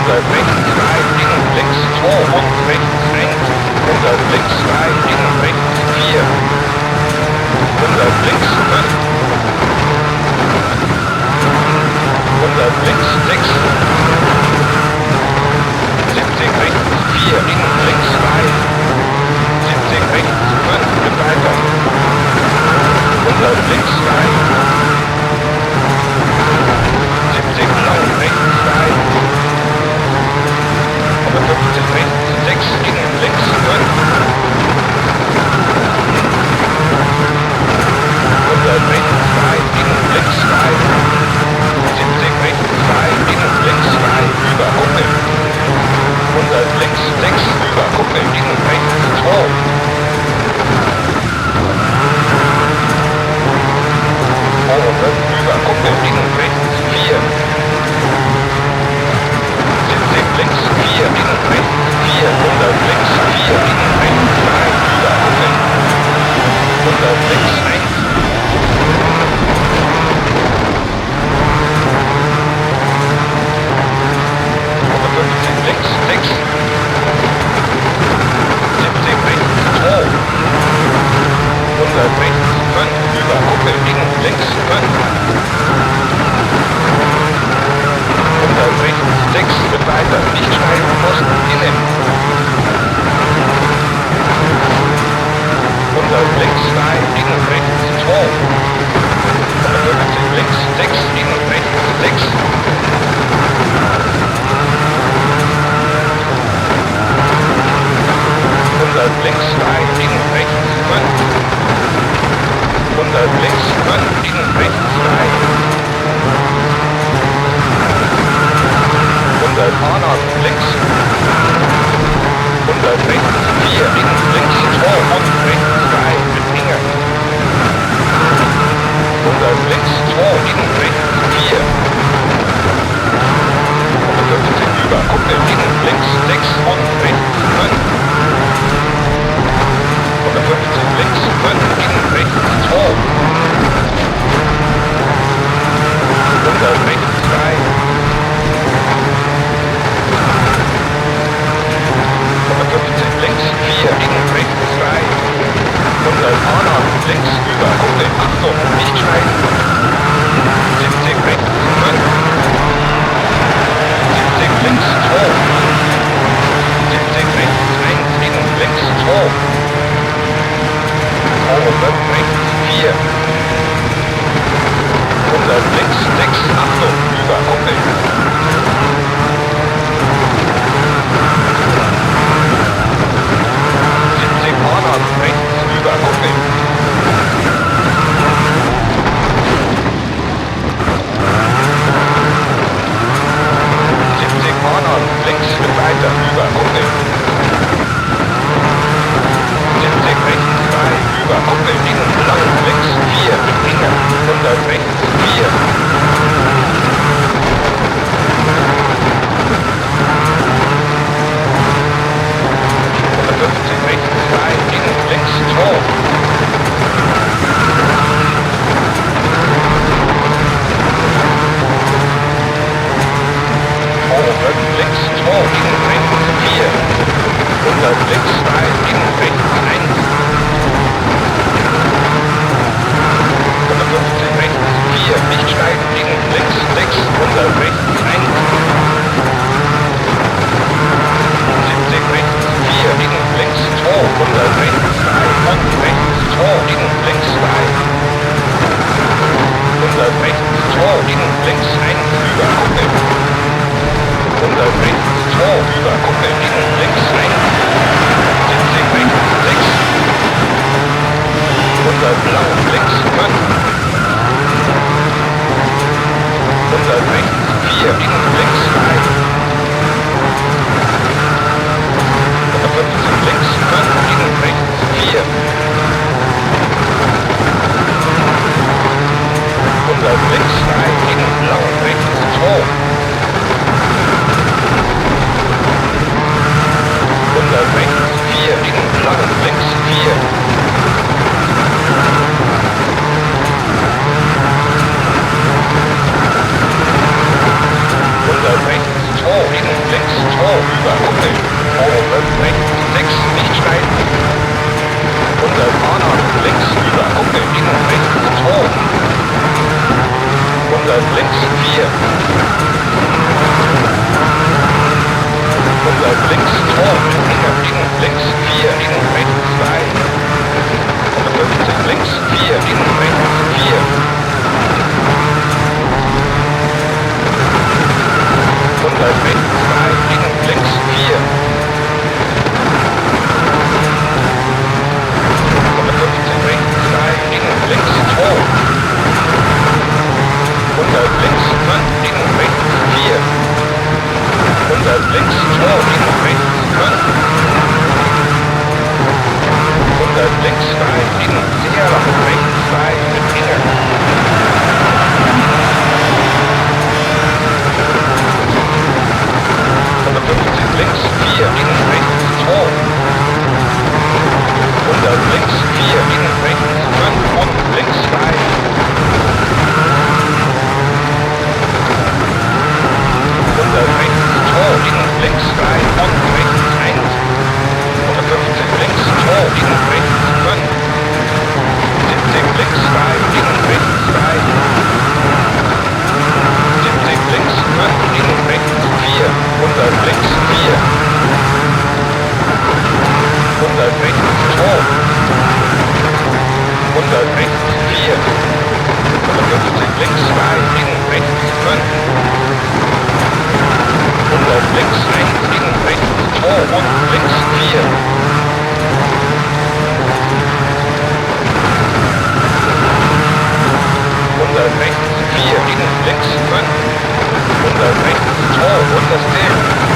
100 rechts 3, innen links 2 und rechts 1. 100 links 3, innen rechts 4. 100 links 5. 100 links 6. 70 rechts 4, innen links 3. 70 rechts 5, mit weiter. 100 links 3. 70 lang rechts 3. 150 rechts 6, innen links 5. 100 rechts 3, innen links 3. 70 rechts 3, innen links 3, über Kuppel. 100 links 6, über Kuppel, innen rechts 2. 200 über Kuppel, innen rechts 4. 70 links 4, innen rechts 4. 100 links 4, innen rechts 3, über Kuppel. 100 links 1. 150 links 6. 70 rechts 2. 100 rechts 5, über Kuppel, innen links 5. 100 rechts 6, wird weiter, nicht steigen, Posten, innen. 100 links 3, innen rechts 2. 150 links 6, innen rechts 6. 100 links 3, innen rechts 5. 100 links 5, innen rechts 3. 100 Hornhaut links. 100 rechts 4, innen links 2 und rechts 3 mit Finger. 100 links 2, innen rechts 4. 150 über Kuppel, innen links 6 und rechts 5. 150 links 5, innen rechts 2. 100 rechts 3. 150 links 4, innen rechts 3. 100 Hornhaut links über Kuppel, Achtung, nicht schneiden. 70 rechts 5. 70 links 2. 70 rechts 1, innen links 2. 200 rechts 4. 100 links 6, Achtung, über Kuppel. 70 Hornhaut rechts über Kuppel. 70 Hornhaut links wird weiter, über Kuppel. 70 rechts 3, über Kuppel, innen lang links 4, mit Finger. 100 rechts 4. 150 rechts 3, innen links 2. 200 links 2, innen rechts 4. 100 links 3, innen rechts 1. 150 rechts 4, nicht schneiden, innen links 6, 100 rechts 1. 70 rechts 4, innen links 2, 100 rechts 3 und rechts 2, innen links 3. 100 rechts 2, innen links 1, über Kuppel. 100 rechts 2, über Kuppel, innen links 1. 70 rechts 6. 100 lang links 5. 100 rechts 4, innen links 3. 150 links 5, innen rechts 4. 100 links 3, innen lang rechts 2. 100 rechts 4, innen lang links 4. rechts 4. 55 links 2, innen rechts 5. Umlauf links 1, innen rechts 2 und links 4. Rechts 4, innen links 5. 100 rechts 2, 110.